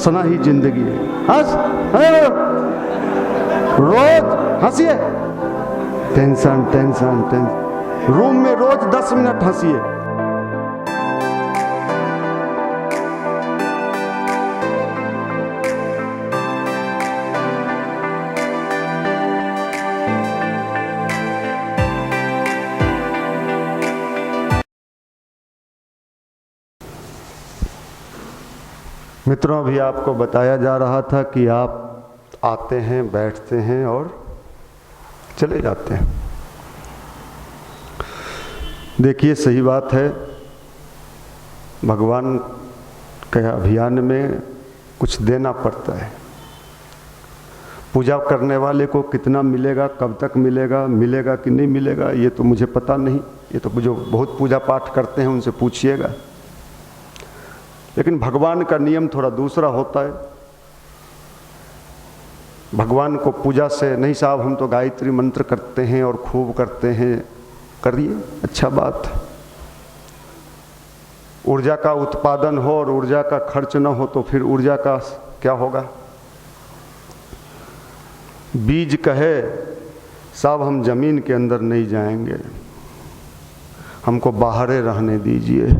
हंसना ही जिंदगी है। हंस, रोज हंसिए। टेंशन टेंशन टेंशन, रूम में रोज 10 मिनट हंसिए। मित्रों, अभी आपको बताया जा रहा था कि आप आते हैं, बैठते हैं और चले जाते हैं। देखिए, सही बात है, भगवान के अभियान में कुछ देना पड़ता है। पूजा करने वाले को कितना मिलेगा, कब तक मिलेगा, मिलेगा कि नहीं मिलेगा, ये तो मुझे पता नहीं। ये तो जो बहुत पूजा पाठ करते हैं उनसे पूछिएगा। लेकिन भगवान का नियम थोड़ा दूसरा होता है। भगवान को पूजा से नहीं, साहब हम तो गायत्री मंत्र करते हैं और खूब करते हैं, करिए, अच्छा बात। ऊर्जा का उत्पादन हो और ऊर्जा का खर्च न हो तो फिर ऊर्जा का क्या होगा। बीज कहे, साहब हम जमीन के अंदर नहीं जाएंगे, हमको बाहर रहने दीजिए।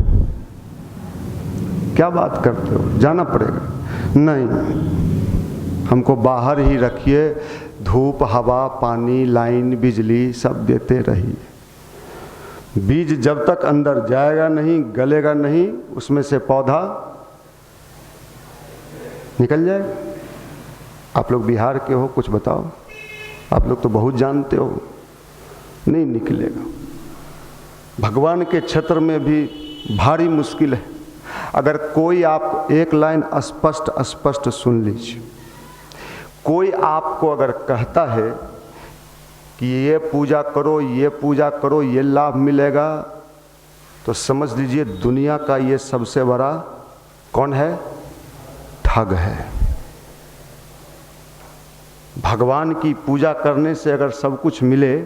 क्या बात करते हो, जाना पड़ेगा। नहीं, हमको बाहर ही रखिए, धूप, हवा, पानी, लाइन, बिजली सब देते रहिए। बीज जब तक अंदर जाएगा नहीं, गलेगा नहीं, उसमें से पौधा निकल जाएगा। आप लोग बिहार के हो, कुछ बताओ, आप लोग तो बहुत जानते हो, नहीं निकलेगा। भगवान के क्षेत्र में भी भारी मुश्किल है। अगर कोई, आप एक लाइन स्पष्ट सुन लीजिए, कोई आपको अगर कहता है कि ये पूजा करो, ये पूजा करो, ये लाभ मिलेगा, तो समझ लीजिए दुनिया का ये सबसे बड़ा कौन है, ठग है। भगवान की पूजा करने से अगर सब कुछ मिले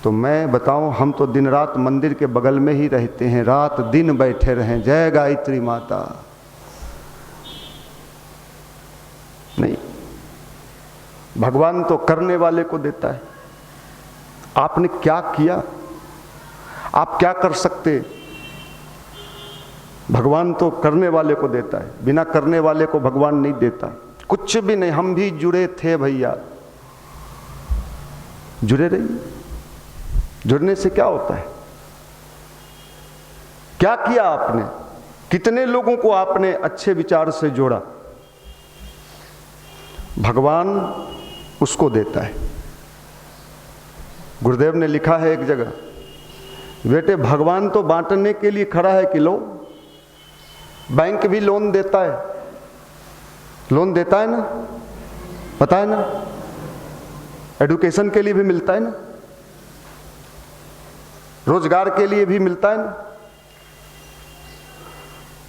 तो मैं बताऊं, हम तो दिन रात मंदिर के बगल में ही रहते हैं, रात दिन बैठे रहें, जय गायत्री माता। नहीं, भगवान तो करने वाले को देता है। आपने क्या किया, आप क्या कर सकते, भगवान तो करने वाले को देता है, बिना करने वाले को भगवान नहीं देता कुछ भी नहीं। हम भी जुड़े थे भैया, जुड़े रहिए। जुड़ने से क्या होता है, क्या किया आपने, कितने लोगों को आपने अच्छे विचार से जोड़ा, भगवान उसको देता है। गुरुदेव ने लिखा है एक जगह, बेटे भगवान तो बांटने के लिए खड़ा है कि लो, बैंक भी लोन देता है, लोन देता है ना, पता है ना, एडुकेशन के लिए भी मिलता है ना, रोजगार के लिए भी मिलता है ना।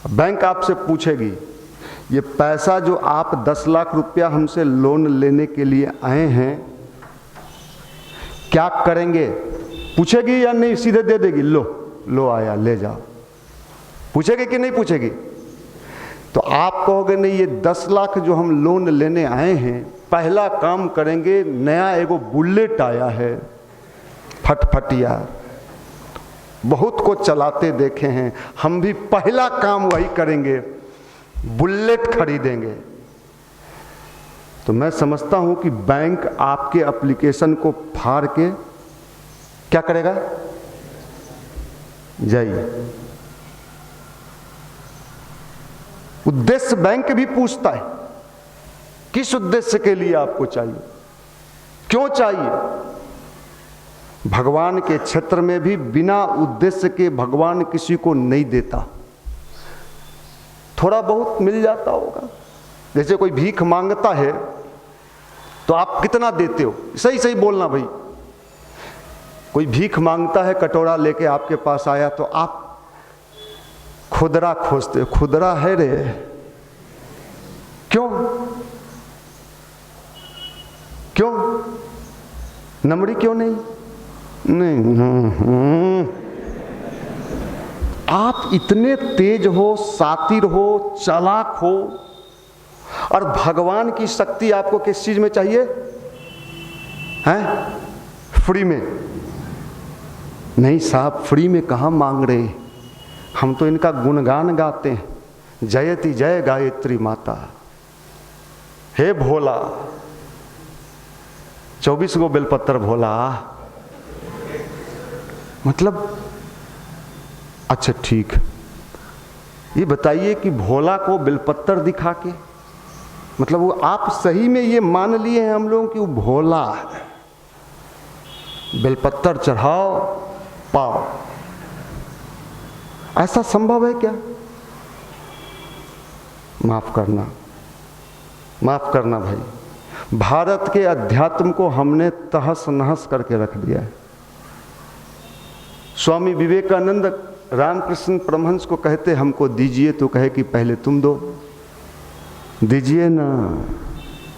बैंक आपसे पूछेगी, ये पैसा जो आप 10 लाख रुपया हमसे लोन लेने के लिए आए हैं, क्या करेंगे, पूछेगी या नहीं, सीधे दे देगी, लो लो आया ले जाओ, पूछेगी कि नहीं पूछेगी। तो आप कहोगे नहीं, ये 10 लाख जो हम लोन लेने आए हैं, पहला काम करेंगे, नया एगो बुलेट आया है, फटफटिया, बहुत को चलाते देखे हैं, हम भी पहला काम वही करेंगे, बुलेट खरीदेंगे। तो मैं समझता हूं कि बैंक आपके एप्लीकेशन को फाड़ के क्या करेगा, जाइए। उद्देश्य बैंक भी पूछता है, किस उद्देश्य के लिए आपको चाहिए, क्यों चाहिए। भगवान के क्षेत्र में भी बिना उद्देश्य के भगवान किसी को नहीं देता। थोड़ा बहुत मिल जाता होगा, जैसे कोई भीख मांगता है तो आप कितना देते हो, सही सही बोलना भाई। कोई भीख मांगता है, कटोरा लेके आपके पास आया, तो आप खुदरा खोजते हो, खुदरा है रे, क्यों क्यों, नमड़ी क्यों नहीं, नहीं। आप इतने तेज हो, सातिर हो, चालाक हो, और भगवान की शक्ति आपको किस चीज में चाहिए हैं? फ्री में नहीं साहब, फ्री में कहाँ मांग रहे, हम तो इनका गुणगान गाते हैं, जयति जय गायत्री माता, हे भोला, 24 गो बेलपत्र भोला। मतलब अच्छा ठीक, ये बताइए कि भोला को बेलपत्र दिखा के, मतलब वो आप सही में ये मान लिए हैं हम लोग कि वो भोला है, बेलपत्र चढ़ाओ पाओ, ऐसा संभव है क्या? माफ करना, माफ करना भाई, भारत के अध्यात्म को हमने तहस नहस करके रख दिया है। स्वामी विवेकानंद रामकृष्ण परमहंस को कहते हमको दीजिए, तो कहे कि पहले तुम दो, दीजिए ना,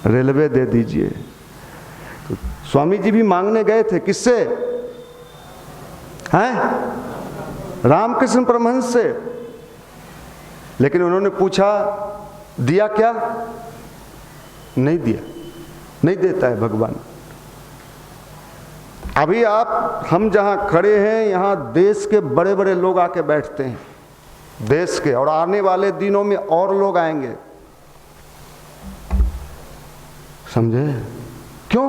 रेलवे दे दीजिए। तो स्वामी जी भी मांगने गए थे, किससे हैं? रामकृष्ण परमहंस से, लेकिन उन्होंने पूछा दिया क्या? नहीं दिया, नहीं देता है भगवान। अभी आप हम जहां खड़े हैं, यहां देश के बड़े बड़े लोग आके बैठते हैं, देश के, और आने वाले दिनों में और लोग आएंगे, समझे? क्यों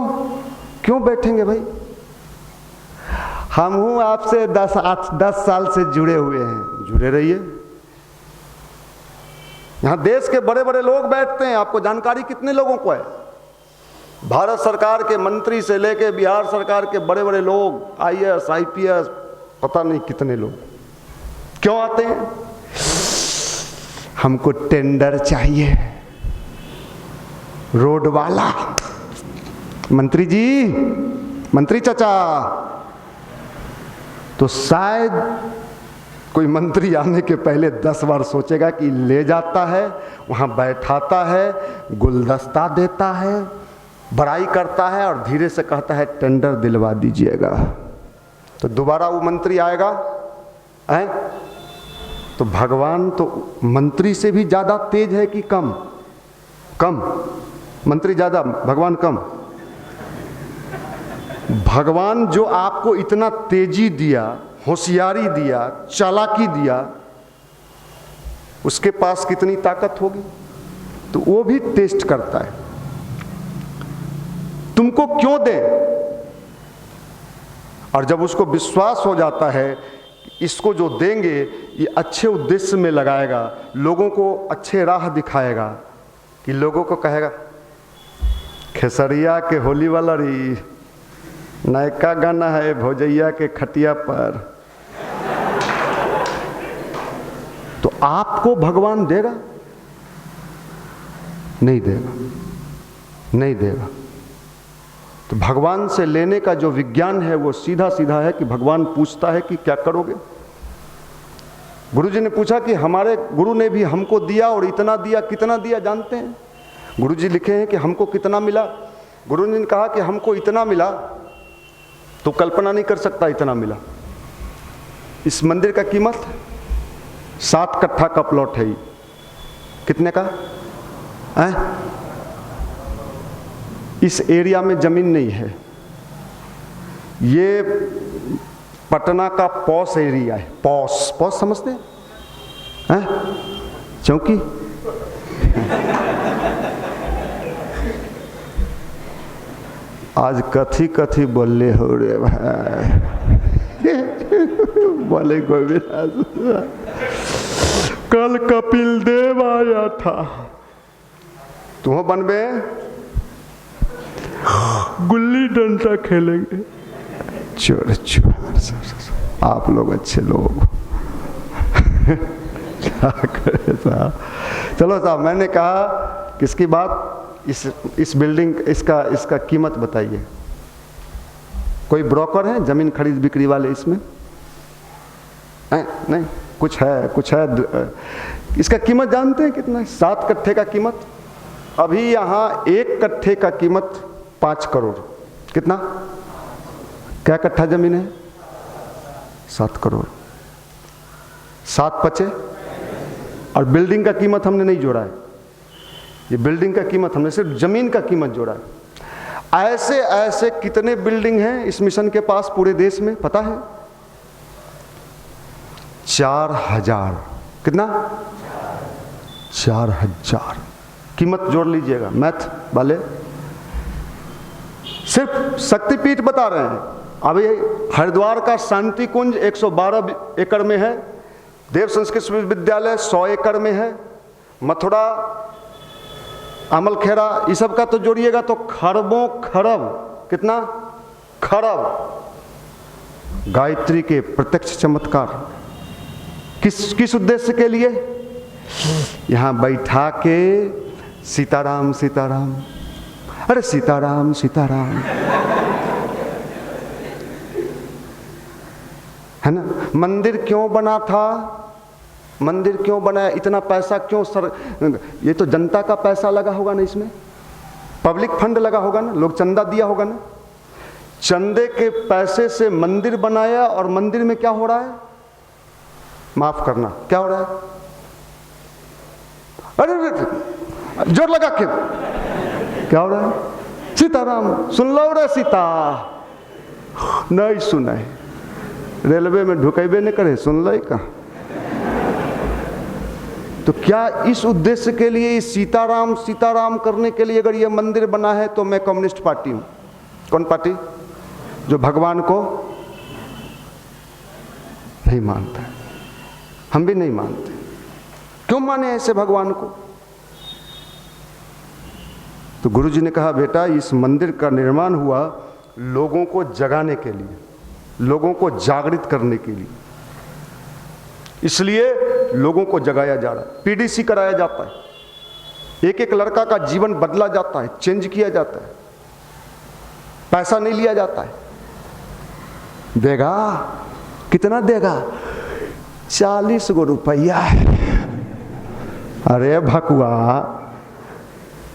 क्यों बैठेंगे भाई? हम हूं आपसे 10 साल से जुड़े हुए हैं, जुड़े रहिए। यहां देश के बड़े बड़े लोग बैठते हैं, आपको जानकारी कितने लोगों को है? भारत सरकार के मंत्री से लेके बिहार सरकार के बड़े बड़े लोग, IAS IPS, पता नहीं कितने लोग। क्यों आते हैं? हमको टेंडर चाहिए, रोड वाला। मंत्री जी, मंत्री चाचा, तो शायद कोई मंत्री आने के पहले 10 बार सोचेगा कि ले जाता है, वहां बैठाता है, गुलदस्ता देता है, बड़ाई करता है और धीरे से कहता है टेंडर दिलवा दीजिएगा। तो दोबारा वो मंत्री आएगा हैं? तो भगवान तो मंत्री से भी ज्यादा तेज है कि कम? कम। मंत्री ज्यादा, भगवान कम। भगवान जो आपको इतना तेजी दिया, होशियारी दिया, चालाकी दिया, उसके पास कितनी ताकत होगी? तो वो भी टेस्ट करता है, तुमको क्यों दे। और जब उसको विश्वास हो जाता है इसको जो देंगे ये अच्छे उद्देश्य में लगाएगा, लोगों को अच्छे राह दिखाएगा, कि लोगों को कहेगा खेसरिया के होली वाला री नयका गाना है भौजैया के खटिया पर, तो आपको भगवान देगा? नहीं देगा, नहीं देगा। तो भगवान से लेने का जो विज्ञान है वो सीधा सीधा है कि भगवान पूछता है कि क्या करोगे। गुरुजी ने पूछा कि हमारे गुरु ने भी हमको दिया, और इतना दिया, कितना दिया जानते हैं? गुरुजी लिखे हैं कि हमको कितना मिला। गुरुजी ने कहा कि हमको इतना मिला, तो कल्पना नहीं कर सकता इतना मिला। इस मंदिर का कीमत 7 कट्ठा का प्लॉट है। कितने का है? इस एरिया में जमीन नहीं है, ये पटना का पॉश एरिया है। पॉश, पॉश समझते हैं? चौकी। आज कथी कथी बोले हो रे भाई? बोले गोविंद, कल कपिल देव आया था, तुम बनबे गुल्ली डंडा खेलेंगे। चोर चोर, आप लोग अच्छे लोग। क्या करे साहब? चलो साहब, मैंने कहा किसकी बात, इस बिल्डिंग, इसका कीमत बताइए। कोई ब्रोकर है जमीन खरीद बिक्री वाले इसमें? नहीं, कुछ है। इसका कीमत जानते हैं कितना है? 7 कट्ठे का कीमत। अभी यहाँ 1 कट्ठे का कीमत 5 करोड़। कितना? क्या कट्ठा जमीन है? 7 करोड़। 7 पचे, और बिल्डिंग का कीमत हमने नहीं जोड़ा है। ये बिल्डिंग का कीमत हमने सिर्फ जमीन का कीमत जोड़ा है। ऐसे ऐसे कितने बिल्डिंग हैं इस मिशन के पास पूरे देश में पता है? 4000। कितना? 4000। कीमत जोड़ लीजिएगा मैथ वाले। सिर्फ शक्तिपीठ बता रहे हैं। अभी हरिद्वार का शांति कुंज 112 एकड़ में है, देव संस्कृत विश्वविद्यालय 100 एकड़ में है, मथुरा, अमलखेड़ा, इस सब का तो जोड़िएगा तो खरबों खरब। कितना? खरब। गायत्री के प्रत्यक्ष चमत्कार किस उद्देश्य के लिए? यहां बैठा के सीताराम सीताराम, अरे सीताराम सीताराम, है ना। मंदिर क्यों बना था? मंदिर क्यों बनाया? इतना पैसा क्यों ये तो जनता का पैसा लगा होगा ना, इसमें पब्लिक फंड लगा होगा ना, लोग चंदा दिया होगा ना। चंदे के पैसे से मंदिर बनाया और मंदिर में क्या हो रहा है? माफ करना, क्या हो रहा है? अरे जोर लगा के क्या हो रहा है? सीताराम सुन लो रे सीता। नहीं सुना है, रेलवे में ढुकेबे नहीं करे, सुन लो का। तो क्या इस उद्देश्य के लिए, इस सीताराम सीताराम करने के लिए अगर ये मंदिर बना है तो मैं कम्युनिस्ट पार्टी हूं। कौन पार्टी? जो भगवान को नहीं मानता। हम भी नहीं मानते। क्यों माने ऐसे भगवान को? तो गुरुजी ने कहा बेटा इस मंदिर का निर्माण हुआ लोगों को जगाने के लिए, लोगों को जागृत करने के लिए, इसलिए लोगों को जगाया जा रहा है। पीडीसी कराया जाता है, एक एक लड़का का जीवन बदला जाता है, चेंज किया जाता है, पैसा नहीं लिया जाता है। देगा कितना देगा? 40 गो रुपया। अरे भकुआ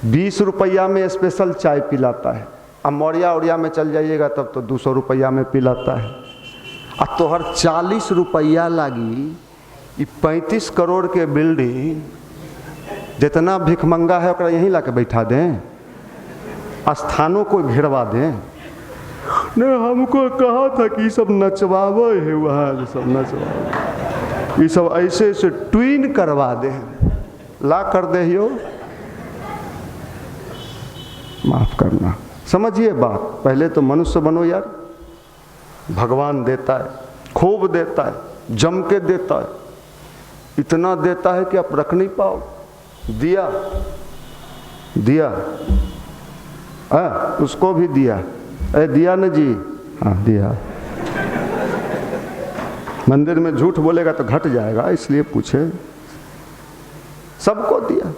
20 रुपया में स्पेशल चाय पिलाता है। अब मौरिया उड़िया में चल जाइएगा तब तो 200 रुपया में पिलाता है। अब तो हर 40 रुपया लागी 35 करोड़ के बिल्डिंग, जितना भिखमंगा है ओकरा यहीं लाके बैठा दें, स्थानों को घेरवा दें। नहीं हमको कहा था कि सब नचवावे है, वहाँ सब नचवावे, ये सब ऐसे ऐसे ट्विन करवा दे, ला कर दे हो। माफ करना, समझिए बात। पहले तो मनुष्य बनो यार। भगवान देता है, खूब देता है, जम के देता है, इतना देता है कि आप रख नहीं पाओ। दिया दिया उसको भी दिया। दिया न जी? हाँ दिया। मंदिर में झूठ बोलेगा तो घट जाएगा, इसलिए पूछे। सबको दिया।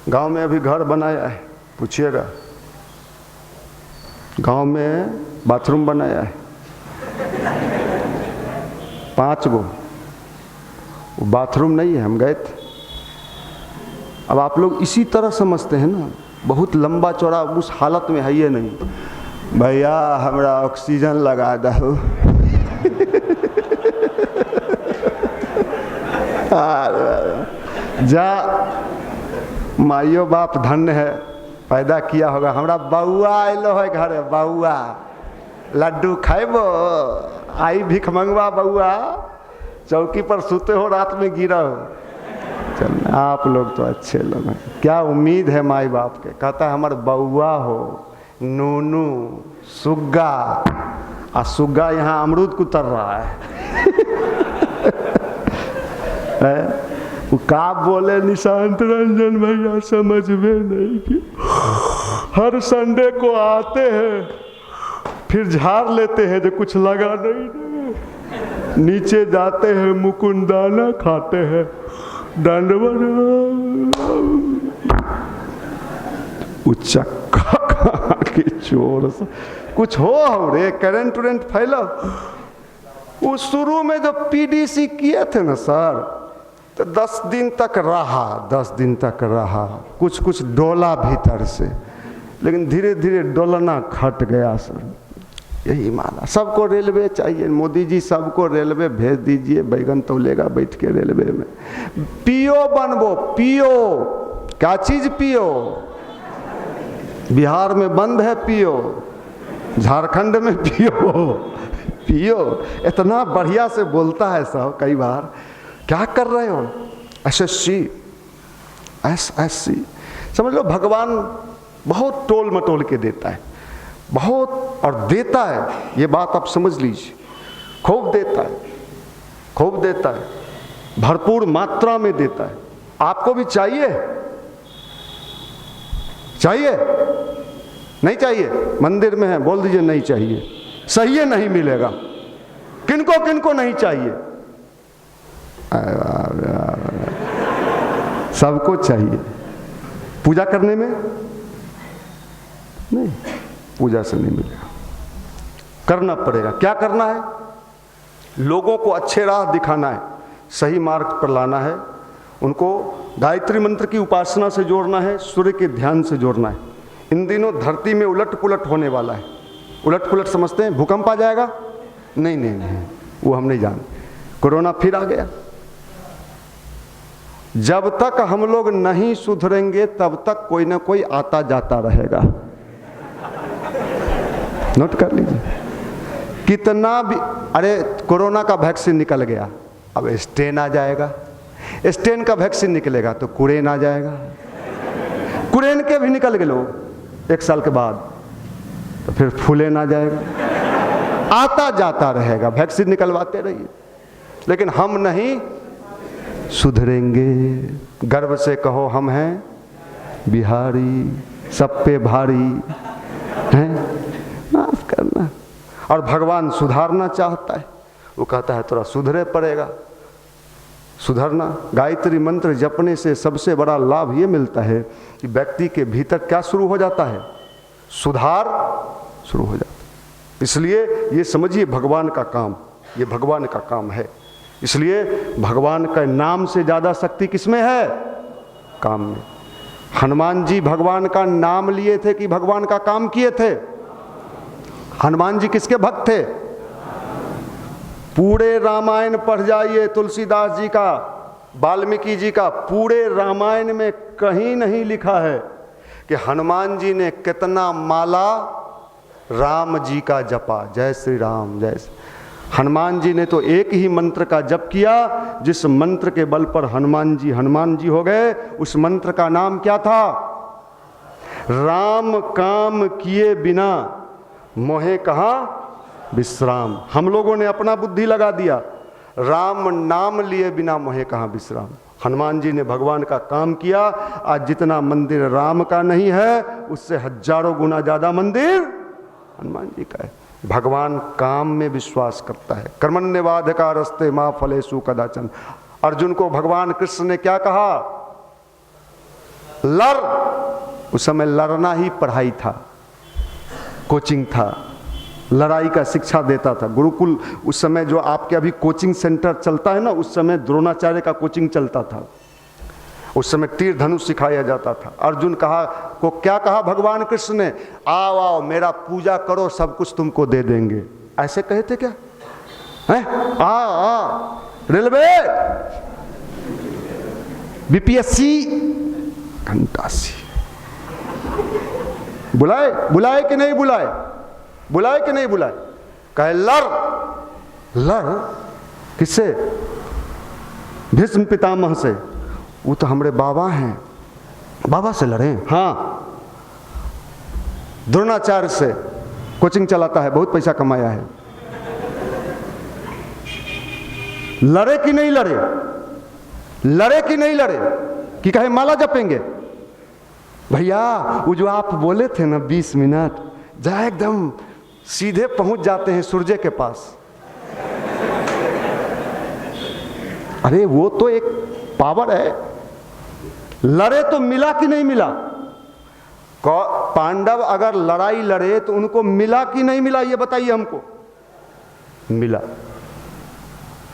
गांव में अभी घर बनाया है, पूछिएगा। गांव में बाथरूम बनाया है 5 गो, वो बाथरूम नहीं है, हम गए थे। अब आप लोग इसी तरह समझते हैं ना, बहुत लंबा चौड़ा उस हालत में है ये नहीं। भैया हमरा ऑक्सीजन लगा दो। जा माइयो बाप धन्य है, पैदा किया होगा। हमरा बउआ आलो है घर, बउआ लड्डू खाइबो, आई भिख मंगवा बउआ, चौकी पर सोते हो, रात में गिरा हो। चल आप लोग तो अच्छे लोग हैं, क्या उम्मीद है माई बाप के। कहता है हमारे बउआ हो, नूनू, सुग्गा, आ सुग्गा यहाँ अमरूद कुतर रहा है। वो का बोले निशांत रंजन भैया समझ में नहीं कि हर संडे को आते हैं, फिर झाड़ लेते हैं जो कुछ लगा नहीं, नीचे जाते हैं मुकुंदाना खाते हैं, दंडवत उच्चक्का के चोर से कुछ हो रे, करंट उरेंट फैला। वो शुरू में जो पीडीसी किए थे ना सर, तो 10 दिन तक रहा, 10 दिन तक रहा, कुछ कुछ डोला भीतर से, लेकिन धीरे धीरे डोलना खट गया सर। यही माना सबको रेलवे चाहिए, मोदी जी सबको रेलवे भेज दीजिए, बैगन तौलेगा बैठ के रेलवे में। पीओ बनबो, पीओ क्या चीज पियो? बिहार में बंद है पियो, झारखंड में पियो, पियो। इतना बढ़िया से बोलता है सब। कई बार क्या कर रहे हो? SSC, SSC. समझ लो भगवान बहुत टोल मटोल के देता है, बहुत, और देता है, ये बात आप समझ लीजिए, खूब देता है, खूब देता है, भरपूर मात्रा में देता है। आपको भी चाहिए? चाहिए? नहीं चाहिए? मंदिर में है, बोल दीजिए नहीं चाहिए। सही है, नहीं मिलेगा। किनको किनको नहीं चाहिए? सबको चाहिए। पूजा करने में नहीं, पूजा से नहीं मिलेगा, करना पड़ेगा। क्या करना है? लोगों को अच्छे राह दिखाना है, सही मार्ग पर लाना है, उनको गायत्री मंत्र की उपासना से जोड़ना है, सूर्य के ध्यान से जोड़ना है। इन दिनों धरती में उलट पुलट होने वाला है। उलट पुलट समझते हैं? भूकंप आ जाएगा? नहीं नहीं नहीं, वो हम नहीं जानते। कोरोना फिर आ गया। जब तक हम लोग नहीं सुधरेंगे तब तक कोई ना कोई आता जाता रहेगा। नोट कर लीजिए। कितना भी, अरे कोरोना का वैक्सीन निकल गया, अब स्टेन आ जाएगा। स्टेन का वैक्सीन निकलेगा तो कुरेन आ जाएगा। कुरेन के भी निकल गए लोग 1 साल के बाद, तो फिर फुलेन आ जाएगा। आता जाता रहेगा, वैक्सीन निकलवाते रहिए। लेकिन हम नहीं सुधरेंगे। गर्व से कहो हम हैं बिहारी, सब पे भारी हैं, माफ करना। और भगवान सुधारना चाहता है, वो कहता है थोड़ा सुधरे पड़ेगा। सुधरना, गायत्री मंत्र जपने से सबसे बड़ा लाभ ये मिलता है कि व्यक्ति के भीतर क्या शुरू हो जाता है? सुधार शुरू हो जाता है। इसलिए ये समझिए भगवान का काम, ये भगवान का काम है। इसलिए भगवान का नाम से ज्यादा शक्ति किसमें है? काम में। हनुमान जी भगवान का नाम लिए थे कि भगवान का काम किए थे? हनुमान जी किसके भक्त थे? पूरे रामायण पढ़ जाइए, तुलसीदास जी का, वाल्मीकि जी का, पूरे रामायण में कहीं नहीं लिखा है कि हनुमान जी ने कितना माला राम जी का जपा। जय श्री राम, जय श्री। हनुमान जी ने तो एक ही मंत्र का जप किया, जिस मंत्र के बल पर हनुमान जी हो गए, उस मंत्र का नाम क्या था? राम काम किए बिना मोहे कहाँ विश्राम। हम लोगों ने अपना बुद्धि लगा दिया, राम नाम लिए बिना मोहे कहाँ विश्राम। हनुमान जी ने भगवान का काम किया। आज जितना मंदिर राम का नहीं है, उससे हजारों गुना ज्यादा मंदिर हनुमान जी का है। भगवान काम में विश्वास करता है। कर्मण्येवाधिकारस्ते मा फलेषु कदाचन। अर्जुन को भगवान कृष्ण ने क्या कहा? लड़। उस समय लड़ना ही पढ़ाई था, कोचिंग था, लड़ाई का शिक्षा देता था गुरुकुल। उस समय जो आपके अभी कोचिंग सेंटर चलता है ना, उस समय द्रोणाचार्य का कोचिंग चलता था। उस समय तीर धनुष सिखाया जाता था। अर्जुन को क्या कहा भगवान कृष्ण ने? आओ आओ मेरा पूजा करो, सब कुछ तुमको दे देंगे। ऐसे कहे थे क्या? हैं? आ रेलवे, बीपीएससी, घंटासी। बुलाए कि नहीं बुलाए? बुलाए कि नहीं बुलाए? कहे लड़। किससे? भीष्म पितामह से। वो तो हमारे बाबा हैं, बाबा से लड़े? हाँ। द्रोणाचार्य से कोचिंग चलाता है, बहुत पैसा कमाया है। लड़े कि नहीं लड़े? लड़े कि नहीं लड़े? कि कहे माला जपेंगे? भैया वो जो आप बोले थे ना 20 मिनट, जहाँ एकदम सीधे पहुंच जाते हैं सूर्य के पास। अरे वो तो एक पावर है। लड़े तो मिला कि नहीं मिला? पांडव अगर लड़ाई लड़े तो उनको मिला कि नहीं मिला? ये बताइए हमको। मिला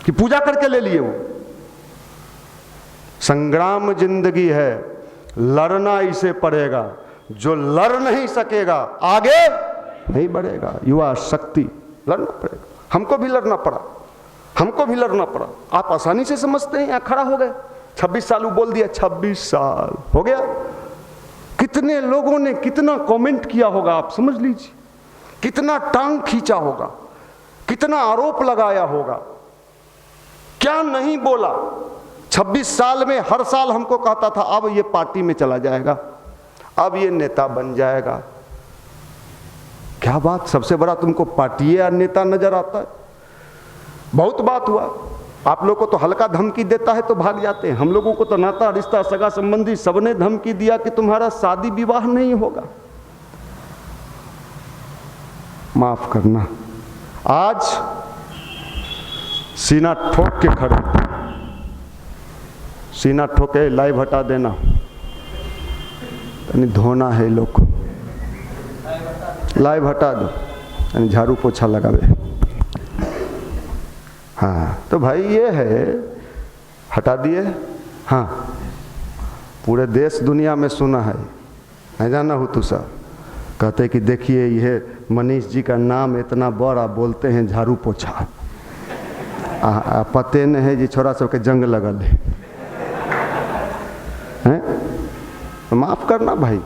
कि पूजा करके ले लिए? वो संग्राम जिंदगी है, लड़ना इसे पड़ेगा। जो लड़ नहीं सकेगा आगे नहीं बढ़ेगा। युवा शक्ति, लड़ना पड़ेगा। हमको भी लड़ना पड़ा, हमको भी लड़ना पड़ा। आप आसानी से समझते हैं, यहाँ खड़ा हो गए, 26 साल बोल दिया, 26 साल हो गया। कितने लोगों ने कितना कमेंट किया होगा आप समझ लीजिए, कितना टांग खींचा होगा, कितना आरोप लगाया होगा, क्या नहीं बोला। 26 साल में हर साल हमको कहता था अब ये पार्टी में चला जाएगा, अब ये नेता बन जाएगा। क्या बात, सबसे बड़ा तुमको पार्टी या नेता नजर आता है? बहुत बात हुआ। आप लोगों को तो हल्का धमकी देता है तो भाग जाते हैं, हम लोगों को तो नाता रिश्ता सगा संबंधी सबने धमकी दिया कि तुम्हारा शादी विवाह नहीं होगा। माफ करना, आज सीना ठोक के खड़े, सीना ठोके, लाइव हटा देना, यानी धोना है लोग को, लाइव हटा दो, यानी झाड़ू पोछा लगावे। हाँ तो भाई ये है, हटा दिए। हाँ पूरे देश दुनिया में सुना है, नहीं जाना हो तू सब, कहते कि देखिए यह मनीष जी का नाम इतना बड़ा, बोलते हैं झाड़ू पोछा, पते नहीं है जी छोरा सबके जंग लगल है। तो माफ करना भाई,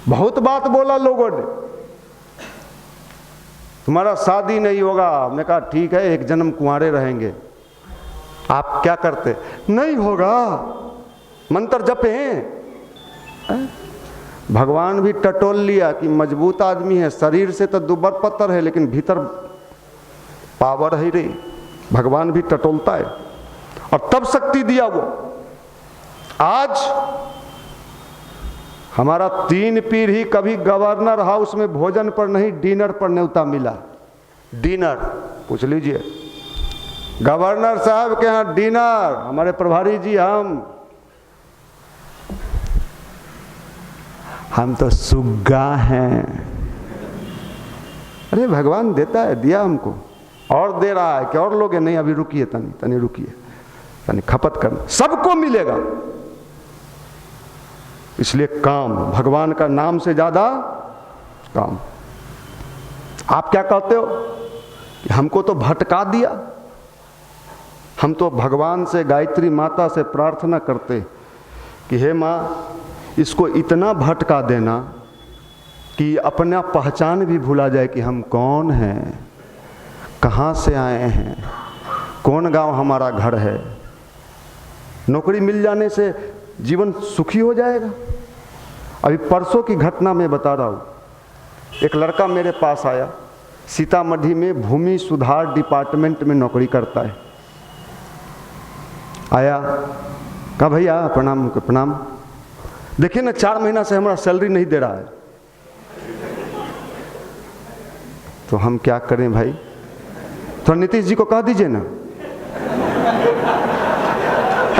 बहुत बात बोला लोगों ने, तुम्हारा शादी नहीं होगा। हमने कहा ठीक है, एक जन्म कुंवारे रहेंगे। आप क्या करते? नहीं होगा, मंत्र जपे हैं। भगवान भी टटोल लिया कि मजबूत आदमी है, शरीर से तो दुबर पत्थर है लेकिन भीतर पावर है रे। भगवान भी टटोलता है और तब शक्ति दिया वो। आज हमारा 3 पीढ़ी कभी गवर्नर हाउस में भोजन पर नहीं, डिनर पर न्योता मिला। डिनर पूछ लीजिए, गवर्नर साहब के यहाँ डिनर, हमारे प्रभारी जी हम तो सुग्गा हैं। अरे भगवान देता है, दिया हमको और दे रहा है कि और लोग नहीं, अभी रुकिए, तनी रुकिए, तनी खपत करना, सबको मिलेगा। इसलिए काम, भगवान का नाम से ज्यादा काम। आप क्या कहते हो कि हमको तो भटका दिया? हम तो भगवान से, गायत्री माता से प्रार्थना करते कि हे माँ इसको इतना भटका देना कि अपना पहचान भी भूला जाए कि हम कौन हैं, कहाँ से आए हैं, कौन गांव हमारा घर है। नौकरी मिल जाने से जीवन सुखी हो जाएगा। अभी परसों की घटना मैं बता रहा हूँ। एक लड़का मेरे पास आया, सीतामढ़ी में भूमि सुधार डिपार्टमेंट में नौकरी करता है। आया, कहा भैया प्रणाम। प्रणाम। देखिए ना 4 महीना से हमारा सैलरी नहीं दे रहा है। तो हम क्या करें भाई? तो नीतीश जी को कह दीजिए ना,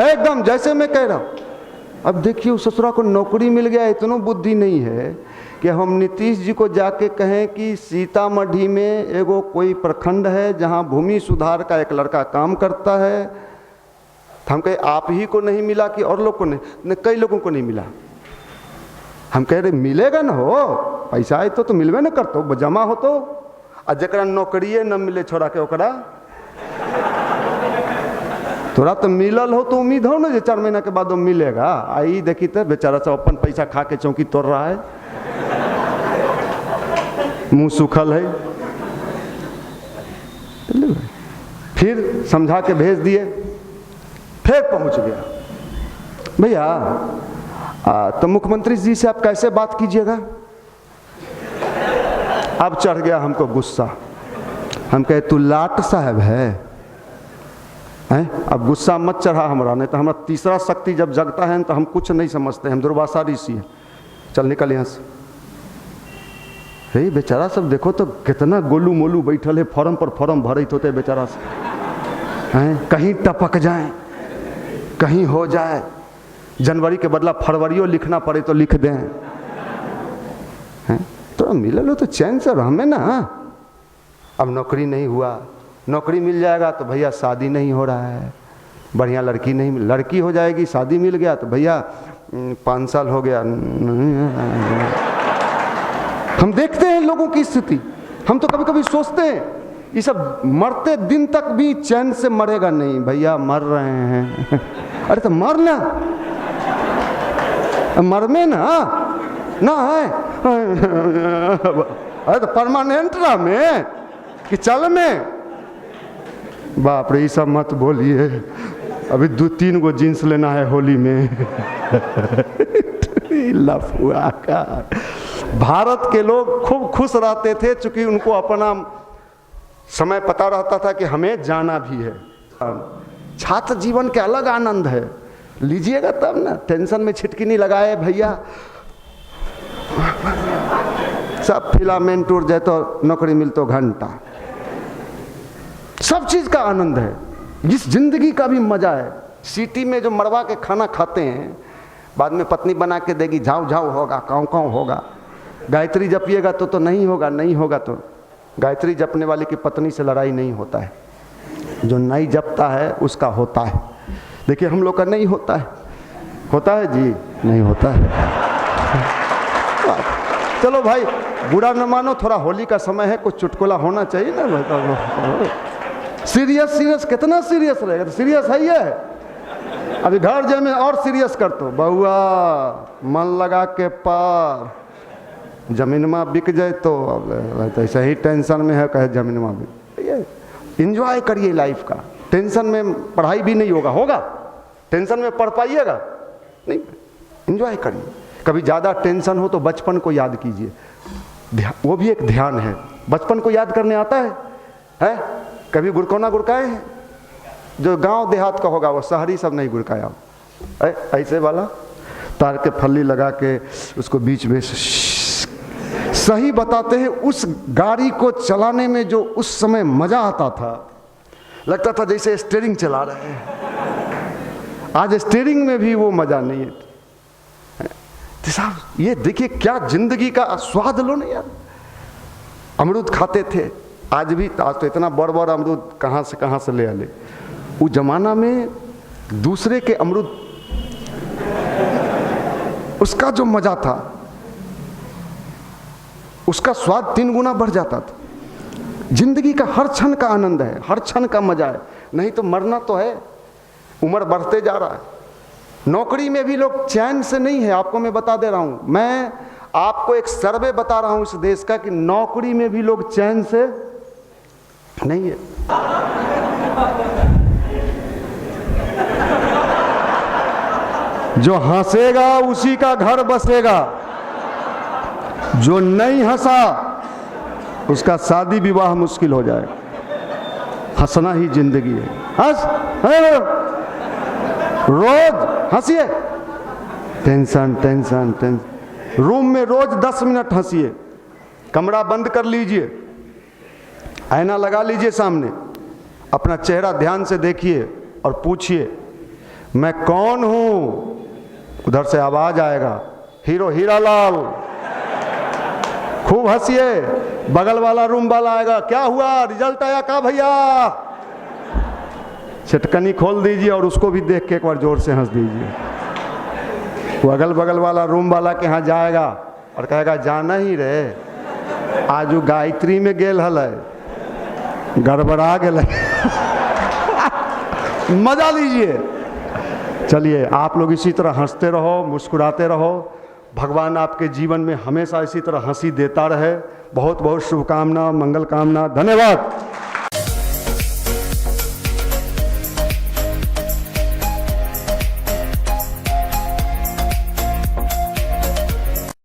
एकदम जैसे मैं कह रहा हूं। अब देखिए उस ससुरा को नौकरी मिल गया, इतना बुद्धि नहीं है कि हम नीतीश जी को जाके कहें कि सीतामढ़ी में एगो कोई प्रखंड है जहां भूमि सुधार का एक लड़का काम करता है। तो हम कहे आप ही को नहीं मिला कि और लोग को नहीं? कई लोगों को नहीं मिला। हम कह रहे मिलेगा ना, हो पैसा आए तो मिलवे ना करतो, जमा हो तो। आ जरा नौकरिए न मिले छोड़ा के ओकरा, थोड़ा तो मिलल हो तो उम्मीद हो ना जो 4 महीना के बाद वो मिलेगा। आई देखी तो बेचारा सब अपन पैसा खा के चौकी तोड़ रहा है, मुंह सूखल है। फिर समझा के भेज दिए, फिर पहुंच गया। भैया तो मुख्यमंत्री जी से आप कैसे बात कीजिएगा? अब चढ़ गया हमको गुस्सा। हम कहे तू लाट साहब है? अब गुस्सा मत चढ़ा हमरा, नहीं तो हमारा तीसरा शक्ति जब जगता है तो हम कुछ नहीं समझते, हम दुर्वासा ऋषि है। चल निकल यहाँ से। हे बेचारा सब देखो तो कितना गोलू मोलू बैठल है, फॉर्म पर फॉर्म भरत होते बेचारा से, कहीं टपक जाए, कहीं हो जाए, जनवरी के बदला फरवरियो लिखना पड़े तो लिख दें। तो मिले लो तो चैन से रहमे ना। अब नौकरी नहीं हुआ, नौकरी मिल जाएगा तो भैया शादी नहीं हो रहा है, बढ़िया लड़की नहीं, लड़की हो जाएगी, शादी मिल गया तो भैया 5 साल हो गया। हम देखते हैं लोगों की स्थिति। हम तो कभी कभी सोचते हैं ये सब मरते दिन तक भी चैन से मरेगा नहीं। भैया मर रहे हैं अरे तो मरना, मर में ना है। अरे तो परमानेंट रहा में कि चल में। बाप रे, ये सब मत बोलिए, अभी 2-3 गो जींस लेना है होली में। लफुआ का। भारत के लोग खूब खुश रहते थे क्योंकि उनको अपना समय पता रहता था कि हमें जाना भी है। छात्र जीवन के अलग आनंद है, लीजिएगा तब ना, टेंशन में छिटकी नहीं लगाए भैया, सब फिलामेंट उड़ जाए तो नौकरी मिल तो घंटा, सब चीज का आनंद है, इस जिंदगी का भी मजा है। सिटी में जो मरवा के खाना खाते हैं, बाद में पत्नी बना के देगी, झाव झाव होगा, काँव काँव होगा। गायत्री जपिएगा तो नहीं होगा, नहीं होगा तो गायत्री जपने वाले की पत्नी से लड़ाई नहीं होता है, जो नहीं जपता है उसका होता है। देखिए हम लोग का नहीं होता है, होता है जी, नहीं होता है। चलो भाई, बुरा न मानो, थोड़ा होली का समय है, कुछ चुटकुला होना चाहिए ना। सीरियस सीरियस कितना सीरियस रहेगा, तो सीरियस है ये। अभी घर जाए में और सीरियस कर तो बउआ मन लगा के पार, जमीन में बिक जाए तो अब ऐसा ही टेंशन में है, कहे जमीन में बिक। एंजॉय करिए लाइफ का, टेंशन में पढ़ाई भी नहीं होगा, टेंशन में पढ़ पाइएगा नहीं, एंजॉय करिए। कभी ज़्यादा टेंशन हो तो बचपन को याद कीजिए, वो भी एक ध्यान है। बचपन को याद करने आता है? कभी गुड़कौना गुड़काए हैं? जो गांव देहात का होगा वो, शहरी सब नहीं गुड़काया। ऐसे वाला तार के फल्ली लगा के उसको बीच में सही बताते हैं। उस गाड़ी को चलाने में जो उस समय मजा आता था, लगता था जैसे स्टीयरिंग चला रहे हैं। आज स्टीयरिंग में भी वो मजा नहीं है। तो साहब ये देखिए क्या जिंदगी का स्वाद लो ना यार। अमरूद खाते थे, आज भी, आज तो इतना बड़ बड़ अमरूद कहाँ से ले आले। उस जमाना में दूसरे के अमरूद, उसका जो मजा था, उसका स्वाद 3 गुना बढ़ जाता था। जिंदगी का हर क्षण का आनंद है, हर क्षण का मजा है, नहीं तो मरना तो है। उम्र बढ़ते जा रहा है, नौकरी में भी लोग चैन से नहीं है। आपको मैं बता दे रहा हूं, मैं आपको एक सर्वे बता रहा हूं इस देश का, कि नौकरी में भी लोग चैन से नहीं है। जो हंसेगा उसी का घर बसेगा, जो नहीं हंसा उसका शादी विवाह मुश्किल हो जाए। हंसना ही जिंदगी है। हंस, रोज हंसिए। टेंशन टेंशन टेंशन, रूम में रोज 10 मिनट हंसिए। कमरा बंद कर लीजिए, आईना लगा लीजिए सामने, अपना चेहरा ध्यान से देखिए और पूछिए मैं कौन हूं। उधर से आवाज आएगा, हीरो हीरालाल। खूब हंसिए। बगल वाला रूम वाला आएगा, क्या हुआ, रिजल्ट आया का भैया। चटकनी खोल दीजिए और उसको भी देख के एक बार जोर से हंस दीजिए। वो अगल बगल वाला रूम वाला के यहाँ जाएगा और कहेगा जाना ही रहे, आज वो गायत्री में गेल हल, गड़बड़ा गेल। मजा लीजिए। चलिए आप लोग इसी तरह हंसते रहो, मुस्कुराते रहो। भगवान आपके जीवन में हमेशा इसी तरह हंसी देता रहे। बहुत बहुत शुभकामना, मंगल कामना, धन्यवाद।